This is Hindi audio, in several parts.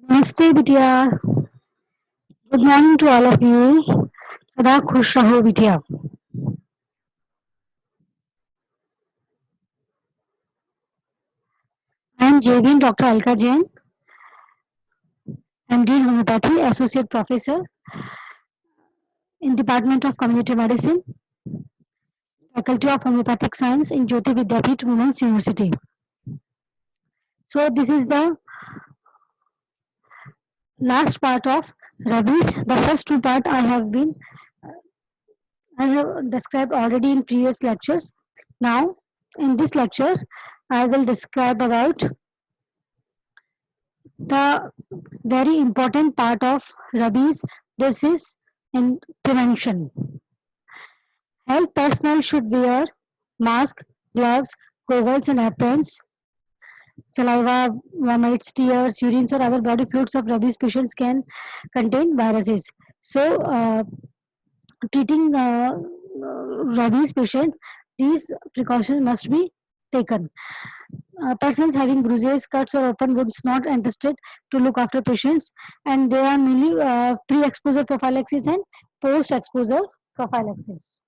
नमस्ते बिटिया. Good morning to all of you. सदा खुश रहो बिटिया. I am JV Dr. Alka Jain, MD in Homeopathy, Associate Professor in Department of Community Medicine, Faculty of Homeopathic Science in Jyoti Vidyapeeth Women's University. So this is the last part of rabies. The first two part I have described already in previous lectures. Now in this lecture I will describe about the very important part of rabies. This is in prevention. Health personnel should wear mask, gloves, goggles and aprons. Saliva, vomits, tears, urines or other body fluids of rabies patients can contain viruses. So, treating rabies patients, these precautions must be taken. Persons having bruises, cuts, or open wounds not interested to look after patients, and there are mainly pre-exposure prophylaxis and post-exposure prophylaxis.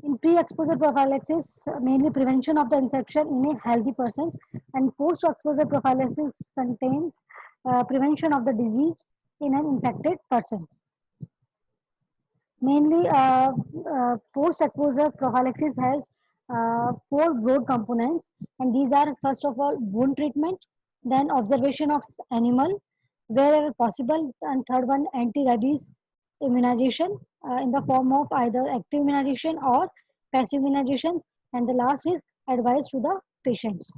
In pre-exposure prophylaxis, mainly prevention of the infection in a healthy persons, and post-exposure prophylaxis contains prevention of the disease in an infected person. Mainly, post-exposure prophylaxis has four broad components, and these are first of all wound treatment, then observation of animal where possible, and third one anti-rabies immunization in the form of either active immunization or passive immunization, and the last is advice to the patients.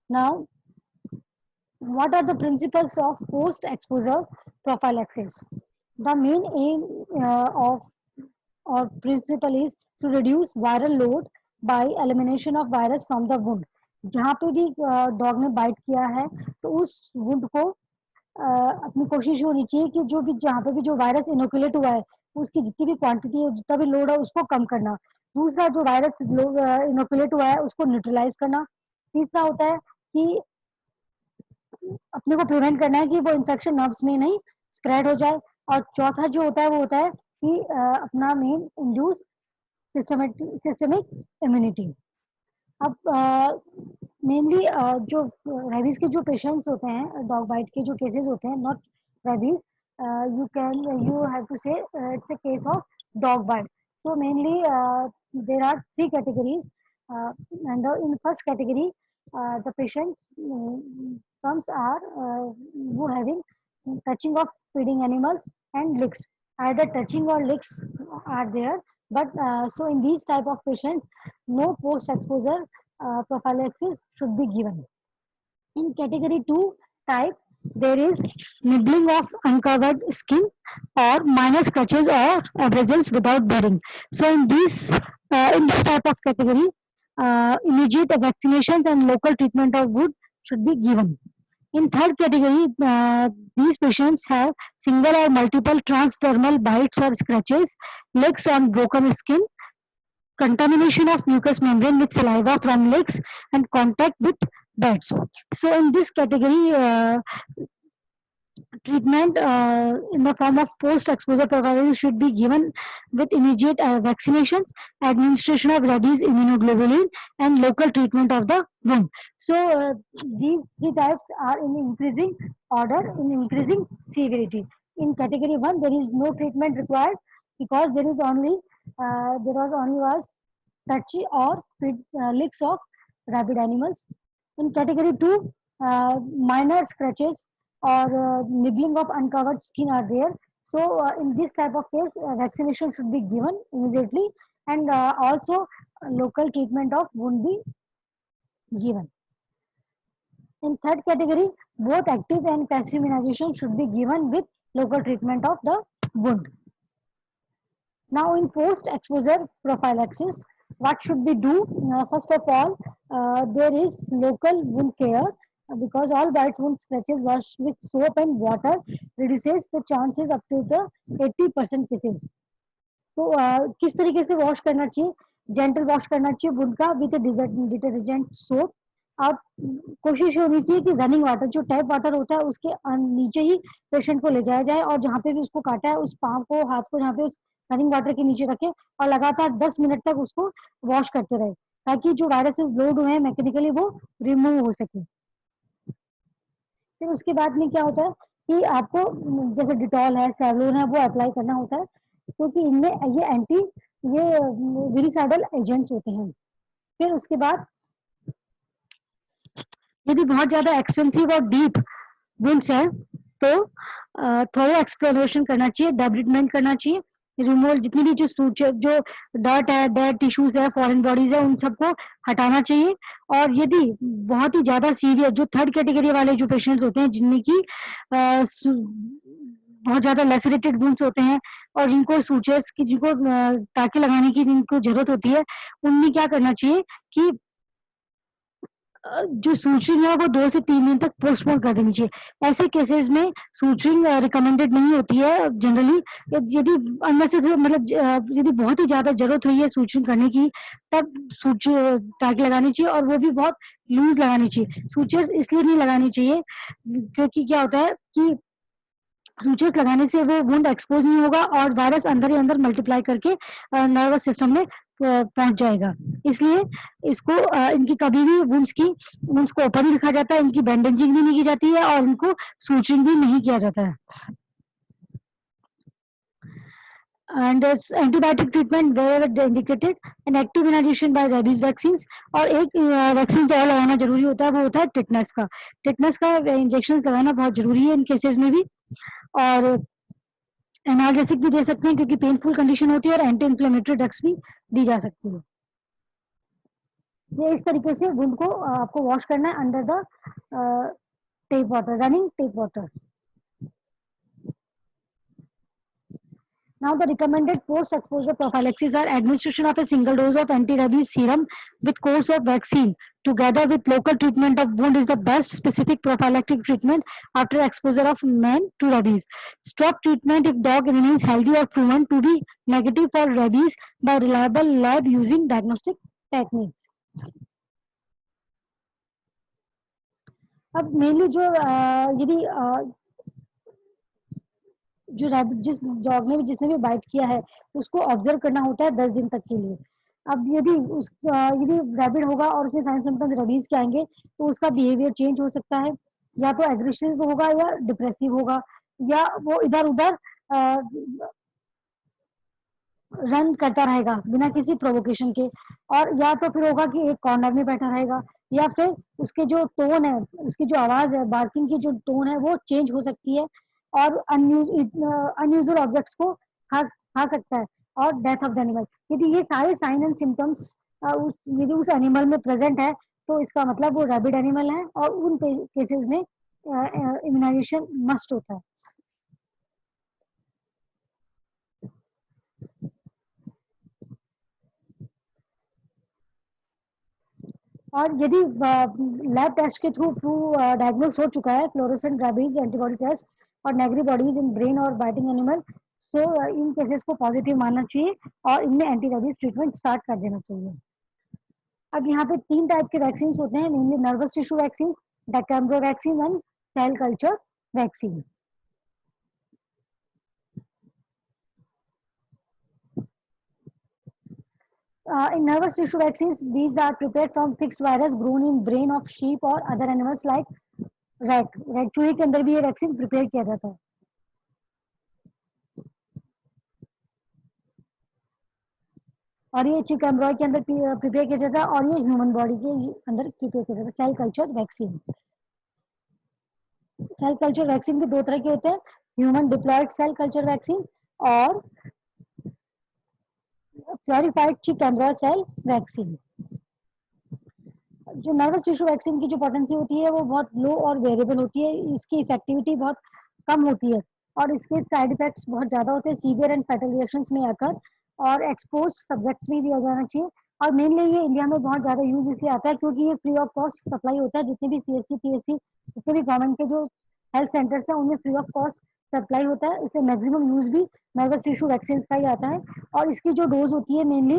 Now, what are the principles of post-exposure prophylaxis? The main aim of or principle is to reduce viral load by elimination of virus from the wound. जहाँ पे भी डॉग ने बाइट किया है तो उस वुंड को अपनी कोशिश होनी चाहिए कि जो भी जहाँ पे भी जो वायरस इनोकुलेट हुआ है उसकी जितनी भी क्वांटिटी है जितना भी लोड है उसको कम करना. दूसरा जो वायरस इनोकुलेट हुआ है उसको न्यूट्रलाइज करना. तीसरा होता है कि अपने को प्रिवेंट करना है कि वो इन्फेक्शन नर्व्स में नहीं स्प्रेड हो जाए. और चौथा जो होता है वो होता है कि अपना मेन इंड्यूस सिस्टमिक इम्यूनिटी. अब मेनली जो रेबीज के जो पेशेंट्स होते हैं, डॉग बाइट के जो केसेस होते हैं, not rabies, you have to say it's a case of dog bite. So mainly there are three categories, and in first category the patients comes are who having touching of feeding animals and licks. Either touching or licks are there, but so in these type of patients, no post-exposure prophylaxis should be given. In category 2 type, there is nibbling of uncovered skin or minor scratches or abrasions without bleeding. So in this type of category, immediate vaccinations and local treatment of wound should be given. In third category, these patients have single or multiple transdermal bites or scratches, licks on broken skin, contamination of mucous membrane with saliva from licks, and contact with beds. So in this category, treatment in the form of post-exposure prophylaxis should be given with immediate vaccinations, administration of rabies immunoglobulin, and local treatment of the wound. So these three types are in increasing order, in increasing severity. In category 1, there is no treatment required because there was only was touchy or licks of rabid animals. In category 2, minor scratches or nibbling of uncovered skin are there. So in this type of case, vaccination should be given immediately, and also local treatment of wound be given. In third category, both active and passive immunization should be given with local treatment of the wound. Now, in post-exposure prophylaxis, what should we do? First of all, there is local wound care because all bites, wound scratches washed with soap and water reduces the chances up to the 80% cases. तो किस तरीके से वॉश करना चाहिए? जेंटल वॉश करना चाहिए वुंड का विद डिटर्जेंट सोप। आप कोशिश होनी चाहिए कि रनिंग वाटर, जो टैप वाटर होता है उसके नीचे ही पेशेंट को ले जाया जाए, और जहाँ पे भी उसको काटा है उस पाँव को, हाथ को जहाँ पे उस रनिंग वाटर के नीचे रखे और लगातार 10 मिनट तक उसको वॉश करते रहे, ताकि जो वायरसेस लोड हुए हैं मैकेनिकली वो रिमूव हो सके। फिर उसके बाद में क्या होता है कि आपको जैसे डिटॉल है, सेवलोन है, वो अप्लाई करना होता है, क्योंकि इनमें ये विरिसाइडल एजेंट्स होते हैं। फिर उसके बाद यदि बहुत ज्यादा एक्सटेंसिव और डीप वुंड्स है तो थोड़ा एक्सप्लोरेशन करना चाहिए, डेब्रिटमेंट करना चाहिए, रिमूवल जितनी भी जो डर्ट है, डेड टिश्यूज है, फॉरेन बॉडीज है, उन सबको हटाना चाहिए। और यदि बहुत ही ज्यादा सीवियर जो थर्ड कैटेगरी वाले जो पेशेंट्स होते हैं, जिनमें की बहुत ज्यादा लेसरेटेड वुंड्स होते हैं और जिनको सूचर्स की, जिनको टाके लगाने की जिनको जरूरत होती है, उनमें क्या करना चाहिए कि जो सूचरिंग है वो 2 से 3 दिन तक पोस्टपोन कर देनी चाहिए। ऐसे केसेस में सूचरिंग रिकमेंडेड नहीं होती है जनरली। यदि अननेसेसरी मतलब यदि बहुत ही ज्यादा जरूरत हुई है सूचरिंग करने की, तब सूच टाके लगानी चाहिए, और वो भी बहुत लूज लगानी चाहिए। सूचर्स इसलिए नहीं लगानी चाहिए क्योंकि क्या होता है कि सूचर्स लगाने से वो वुंड एक्सपोज नहीं होगा और वायरस अंदर ही अंदर मल्टीप्लाई करके नर्वस सिस्टम में पहुंच जाएगा। इसलिए इसको इनकी कभी भी वुंड्स को ओपन ही रखा जाता है, इनकी बैंडेजिंग भी नहीं की जाती है और इनको सूचरिंग भी नहीं किया जाता है। And antibiotic treatment where indicated, and active immunization by rabies vaccine. और एक वैक्सीन जो लगाना जरूरी होता है वो होता है टिटनेस का। टिटनेस का इंजेक्शन लगाना बहुत जरूरी है इन केसेस में भी। और एनाल्जेसिक भी दे सकते हैं क्योंकि पेनफुल कंडीशन होती है, और एंटी इन्फ्लेमेटरी ड्रग्स भी दी जा सकती है। ये इस तरीके से वुंड को आपको वॉश करना है under the tape water, running tape water. Now the recommended post-exposure prophylaxis are administration of a single dose of anti-rabies serum with course of vaccine together with local treatment of wound is the best specific prophylactic treatment after exposure of man to rabies. Stop treatment if dog remains healthy or proven to be negative for rabies by reliable lab using diagnostic techniques. अब मेनली जो यदि जो रैबिट जिस डॉग ने भी जिसने भी बाइट किया है उसको ऑब्जर्व करना होता है 10 दिन तक के लिए। अब यदि रैबिट होगा और उसमें साइन सिम्टम्स रेबीज के आएंगे तो उसका बिहेवियर चेंज हो सकता है, या तो एग्रेसिव होगा या डिप्रेसिव होगा, या वो इधर उधर रन करता रहेगा बिना किसी प्रोवोकेशन के, और या तो फिर होगा कि एक कॉर्नर में बैठा रहेगा, या फिर उसके जो टोन है, उसकी जो आवाज है, बार्किंग की जो टोन है वो चेंज हो सकती है और अनयूजुअल ऑब्जेक्ट्स को खा सकता है, और डेथ ऑफ द एनिमल। यदि ये सारे साइन एंड सिम्टम्स यदि उस एनिमल में प्रेजेंट है तो इसका मतलब वो रैबिड एनिमल है, और उन केसेस में इम्यूनाइजेशन मस्ट होता है। और यदि लैब टेस्ट के थ्रू डायग्नोस हो चुका है फ्लोरोसेंट रैबीज एंटीबॉडी टेस्ट और नेगरी बॉडीज इन ब्रेन और बाइटिंग एनिमल, तो इन केसेस को पॉजिटिव मानना चाहिए और इनमें एंटी रैबीज ट्रीटमेंट स्टार्ट कर देना चाहिए। अब यहाँ पे 3 टाइप के वैक्सीन होते हैं, mainly nervous tissue vaccine, duck embryo vaccine and cell culture vaccine. In nervous tissue vaccines, these are prepared from fixed virus grown in brain of sheep or other animals like red चूहे के अंदर भी ये वैक्सीन प्रिपेयर किया जाता है। और ये चिक एम्ब्रॉय के अंदर प्रिपेयर किया जाता है, और ये ह्यूमन बॉडी के अंदर प्रिपेयर किया जाता है। Cell culture vaccine, cell culture vaccine भी 2 तरह के होते हैं, human diploid cell culture vaccine और purified chick embryo cell vaccine. जो नर्वस टिश्यू वैक्सीन की जो पोटेंसी होती है वो बहुत लो और वेरिएबल होती है, इसकी इफेक्टिविटी बहुत कम होती है और इसके साइड इफेक्ट्स बहुत ज़्यादा होते हैं, सीवियर एंड फैटल रिएक्शंस में आकर, और एक्सपोज सब्जेक्ट्स में दिया जाना चाहिए। और मेनली ये इंडिया में बहुत ज़्यादा यूज इसलिए आता है क्योंकि ये फ्री ऑफ कॉस्ट सप्लाई होता है, जितने भी CSC PSC जितने भी गवर्नमेंट के जो हेल्थ सेंटर्स हैं उनमें फ्री ऑफ कॉस्ट सप्लाई होता है। इससे मैक्सिमम यूज भी नर्वस टिश्यू वैक्सीन का ही आता है। और इसकी जो डोज होती है mainly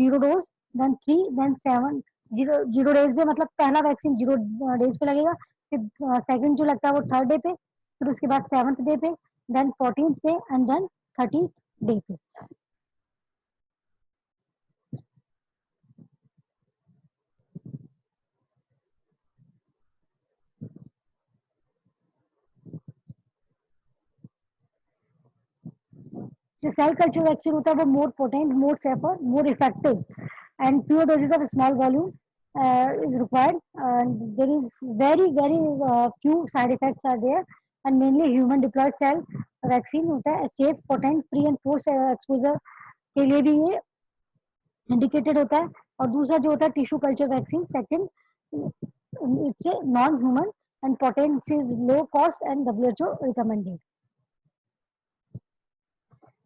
0 dose, then 3, then 7। Zero days पे मतलब पहला वैक्सीन 0 डेज पे लगेगा, फिर सेकंड जो लगता है वो 3rd डे पे, फिर उसके बाद 7th डे पे, देन 14th पे, एंड देन 30th डे पे। जो सेल कल्चर वैक्सीन होता है वो more potent, more safer, more effective, and fewer doses of small volume is required. There is very few side effects are there, and mainly human deployed cell vaccine होता है safe, potent, pre and post exposure के लिए भी ये इंडिकेटेड होता है। और दूसरा जो होता है tissue culture vaccine, second it's a non human and potency is low cost and WHO recommended.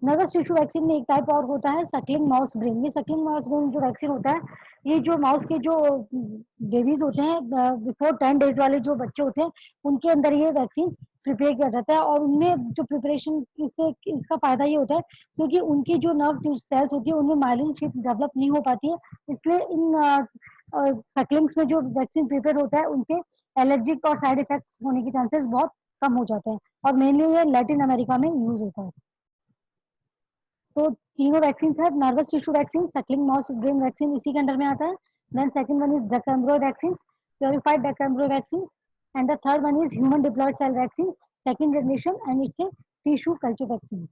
Nervous tissue vaccine में एक टाइप और होता है सकलिंग माउस ब्रेन। ये सकलिंग माउस ब्रेन जो वैक्सीन होता है, ये जो माउस के जो बेबीज होते हैं, बिफोर 10 डेज वाले जो बच्चे होते हैं, उनके अंदर ये वैक्सीन प्रिपेयर किया जाता है। और उनमें जो प्रिपरेशन इससे इसका फायदा ये होता है क्योंकि उनकी जो नर्व सेल्स होती है उनमें माइलिन शीट डेवलप नहीं हो पाती है, इसलिए इन सकलिंग्स में जो वैक्सीन प्रिपेयर होता है उनके एलर्जिक और साइड इफेक्ट्स होने के चांसेस बहुत कम हो जाते हैं। और मेनली ये लैटिन अमेरिका में यूज होता है। तो तीनों वैक्सीन है, nervous tissue vaccine, suckling mouse brain vaccine इसी के अंडर में आता है। Then second one is duck embryo vaccine, purified duck embryo vaccine, and the third one is human diploid cell vaccine, second generation, and it's a tissue culture vaccine.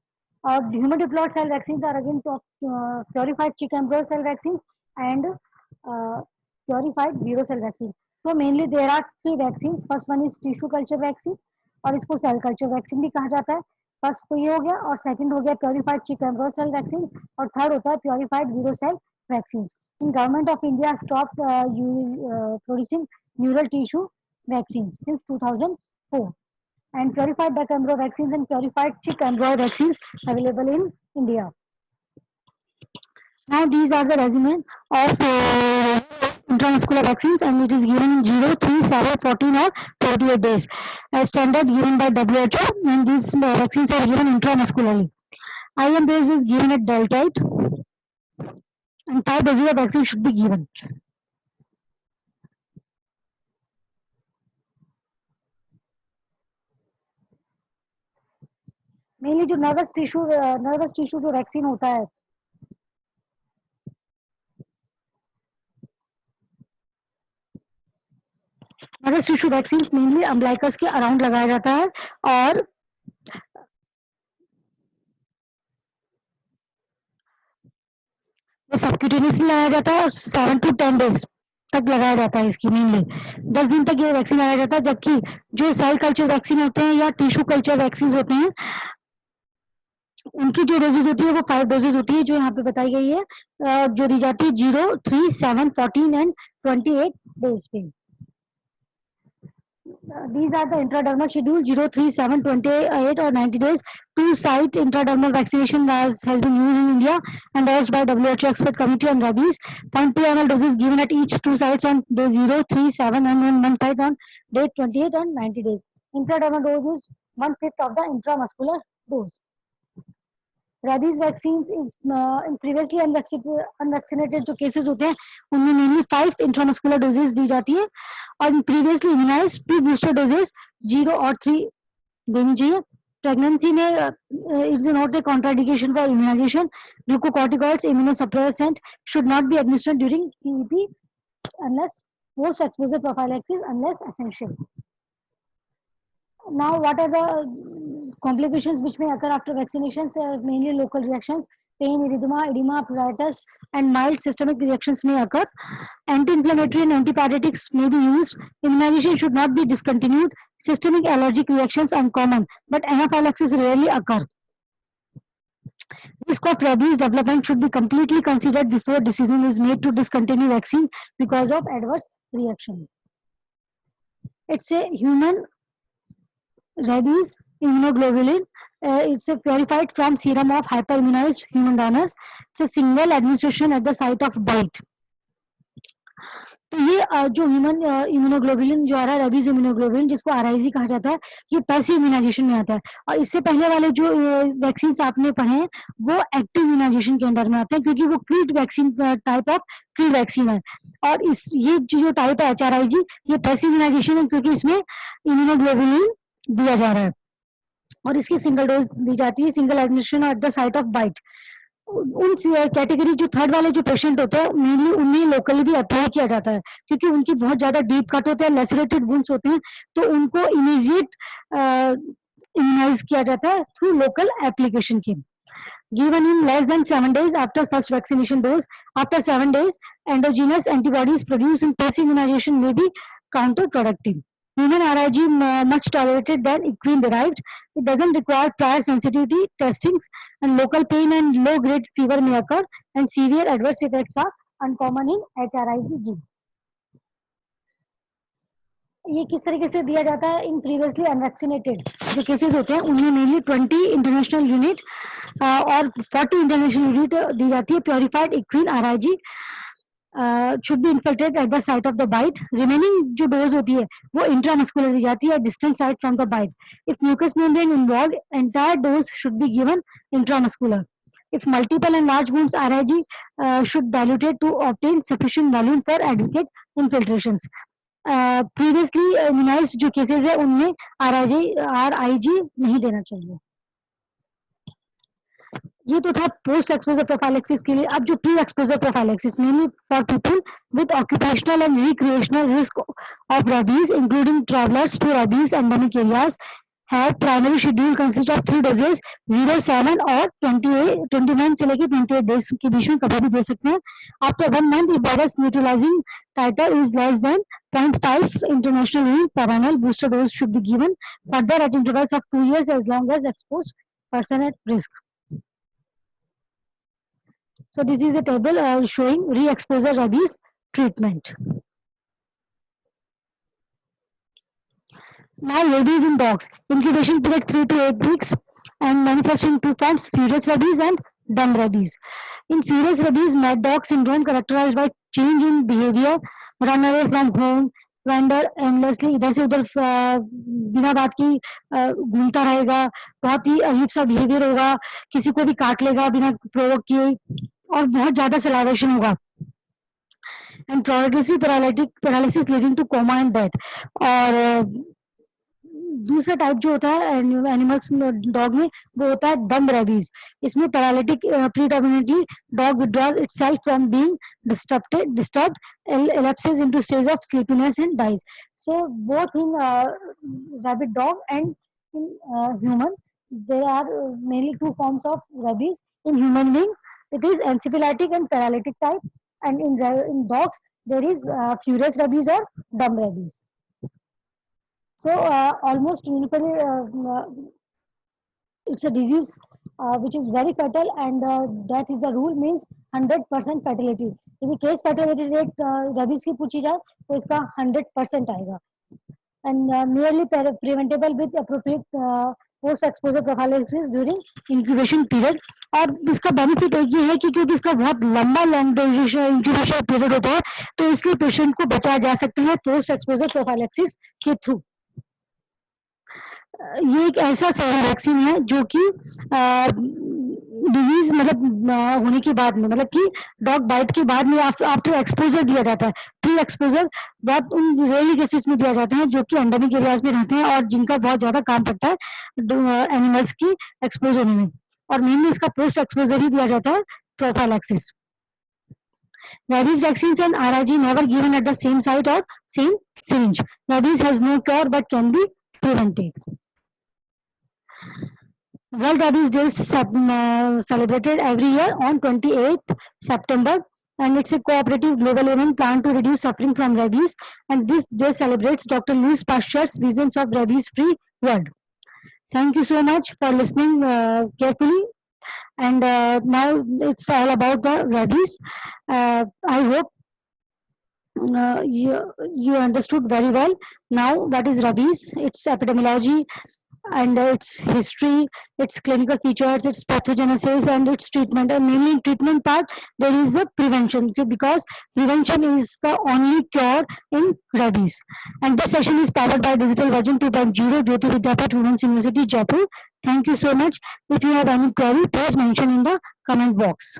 और human diploid cell vaccine are again purified chicken cell vaccine and purified वीरो cell vaccine. So mainly there are three vaccines. First one is tissue culture vaccine और इसको सेल कल्चर वैक्सीन भी कहा जाता है। फर्स्ट तो ये हो गया, और सेकंड हो गया प्योरिफाइड चिकन सेल वैक्सीन, और थर्ड होता है प्योरिफाइड वीरो cell vaccine. In government of India stop producing neural tissue vaccine since 2004, and purified Dacambro vaccines and purified chikungunya vaccines available in India. Now these are the regimen of intramuscular vaccines, and it is given in 0, 3, 7, 14 or 28 days. As standard given by WHO, and these vaccines are given intramuscularly. IM dose is given at deltoid, and 5 doses of vaccine should be given. Mainly जो नर्वस टिश्यू जो वैक्सीन होता है, nervous tissue vaccine mainly umbilicus के अराउंड लगाया जाता है, और सबक्यूटेनियसली लगाया जाता है, और 7 to 10 डेज तक लगाया जाता है। इसकी मेनली 10 दिन तक ये वैक्सीन लगाया जाता है, जबकि जो सेल कल्चर वैक्सीन होते हैं या टिश्यू कल्चर वैक्सीन होते हैं, उनकी जो डोजेज होती है वो 5 डोजेज होती है, जो यहाँ पे बताई गई है, जो दी जाती है 0, 3, 7, 14 एंड 28 डेज पे। These are the intradermal schedule 0, 3, 7, 28 or 90 days. 2-site intradermal vaccination has been used in India and urged by WHO expert committee on rabies. 0.2 ml doses given at each 2 sites on day 0, 3, 7 and on one site on day 28 and 90 days. Intradermal dose is 1/5 of the intramuscular dose. Rabies vaccine previously unvaccinated जो केसेस होते हैं उनमें मेनली 5 इंट्रामस्कुलर डोजेस दी जाती है, और प्रीवियसली इम्यूनाइज 2 बूस्टर डोजेस 0 और 3 देनी चाहिए। प्रेगनेंसी में it's not a contraindication for immunization. Glucocorticoids, immunosuppressant should not be administered during PEP unless post exposure prophylaxis unless essential. Now what are the complications which may occur after vaccinations? Mainly local reactions, pain, erythema, edema, pruritus, and mild systemic reactions may occur. Anti-inflammatory and antipyretics may be used. Immunization should not be discontinued. Systemic allergic reactions are common, but anaphylaxis rarely occur. Risk of rabies development should be completely considered before decision is made to discontinue vaccine because of adverse reaction. It's a human rabies immunoglobulin. It's purified from serum of hyperimmunized human donors. It's a single administration at the site of bite. तो ये जो ह्यूमन इम्यूनोग्लोबुलिन जो आ रहा है, रेबीज इम्यूनोग्लोबुलिन, जिसको आरआईजी कहा जाता है, ये पैसिव इम्यूनाइजेशन में आता है। और इससे पहले वाले जो वैक्सीन आपने पढ़े हैं, वो एक्टिव इम्यूनाइजेशन के अंडर में आते हैं, क्योंकि वो creed vaccine type of creed vaccine है। और इस ये जो टाइप है एचआरआईजी, ये पैसिव इम्यूनाइजेशन है, क्योंकि इसमें इम्यूनोग्लोबुलिन दिया जा रहा है और इसकी सिंगल डोज दी जाती है, single admission at the site of bite. उन कैटेगरी जो थर्ड वाले जो पेशेंट होते हैं, मेनली उन्हें लोकली भी अप्लाई किया जाता है, क्योंकि उनकी बहुत ज्यादा डीप कट होते हैं, लेसरेटेड वुंड्स होते हैं, तो उनको इमीजिएट इम्यूनाइज किया जाता है थ्रू लोकल एप्लीकेशन की। Given in less than 7 days after first vaccination dose, after 7 days, endogenous antibodies produced in passive immunization may be counterproductive. Human RIG much tolerated than equine derived. It doesn't require prior sensitivity testings, and local pain and low grade fever may occur, and severe adverse effects are uncommon in HRIG. ये किस तरीके से दिया जाता है? इन प्रीवियसली अनवैक्सीनेटेड जो केसेस होते हैं, उनमें मेनली 20 इंटरनेशनल यूनिट और 40 इंटरनेशनल यूनिट दी जाती है purified equine RIG should be infiltrated at the site of the bite. Remaining जो डोज होती है वो इंट्रामस्कुलर दी जाती है, distant site from the bite. If mucous membrane involved, entire dose should be given intramuscular. If multiple and large wounds, RIG should diluted to obtain sufficient volume for adequate infiltrations. Previously immunised जो केसेस है उनमें आरआईजी नहीं देना चाहिए। ये तो था पोस्ट एक्सपोजर प्रोफाइलेक्सिस के लिए। अब जो pre exposure prophylaxis, mainly for people with occupational and recreational risk of rabies including travellers to rabies endemic areas, have primary schedule consist of 3 doses 0, 7 और 29 से लेकर 28 डेज के बीच में कभी भी दे सकते हैं। After 1 month if virus neutralizing titer is less than 0.5 international unit per annum, booster dose should be given further at intervals of 2 years as long as exposed person at risk. So this is a table showing re-exposure rabies treatment. Now rabies in dogs. Incubation period 3 to 8 weeks and manifest in two forms, furious rabies and dumb rabies. In furious rabies, mad dog syndrome characterized by change in behavior, run away from home, wander aimlessly, इधर से उधर बिना बात की घूमता रहेगा, बहुत ही अजीब सा बिहेवियर होगा, किसी को भी काट लेगा बिना प्रोवोक किए और बहुत ज्यादा सलाइवेशन होगा, and progressive paralysis leading two comma and death. और दूसरा टाइप जो होता है एनिमल्स डॉग में वो होता है डम्ब रेबीज। इसमें paralytic predominantly dog withdraws itself from being disturbed, elapses into stage of sleepiness and dies. So both in rabbit dog and in human there are mainly two forms of rabies. In human being it is encephalitic and paralytic type, and in dogs there is furious rabies or dumb rabies. So almost uniformly, it's a disease which is very fatal, and that is the rule, means 100% fatality. यदि केस fatality rate rabies की पूछी जाए तो इसका 100% आएगा, and merely preventable with appropriate post exposure prophylaxis during incubation period. और इसका बेनिफिट एक ये है कि क्योंकि इसका बहुत लंबा इंक्यूबेशन पीरियड होता है, तो इसलिए पेशेंट को बचाया जा सकता है पोस्ट एक्सपोजर प्रोफाइलेक्सिस के थ्रू। ये एक ऐसा वैक्सीन है जो कि डिजीज मतलब होने के बाद में, मतलब कि डॉग बाइट के बाद में आफ्टर एक्सपोजर दिया जाता है। प्री एक्सपोजर बहुत उन रेयरली केसेस में दिया जाता है जो कि एंडेमिक एरियाज में रहते हैं और जिनका बहुत ज्यादा काम पड़ता है एनिमल्स की एक्सपोज होने में, और मेनली इसका पोस्ट एक्सपोजर ही दिया जाता है prophylaxis. Rabies vaccines and RIG never given at the same site or same syringe. Rabies has no cure but can be prevented. World Rabies Day is celebrated every year on 28th September, and it's a cooperative global event planned to reduce suffering from rabies, and this day celebrates Dr. Louis Pasteur's visions of rabies-free world. Thank you so much for listening carefully, and now it's all about the rabies. I hope you understood very well now what is rabies, its epidemiology, and its history, its clinical features, its pathogenesis, and its treatment. And mainly in treatment part, there is the prevention, okay, because prevention is the only cure in rabies. And this session is powered by Digital Version 2.0, Jyoti Vidyapeeth Women's University, Jaipur. Thank you so much. If you have any query, please mention in the comment box.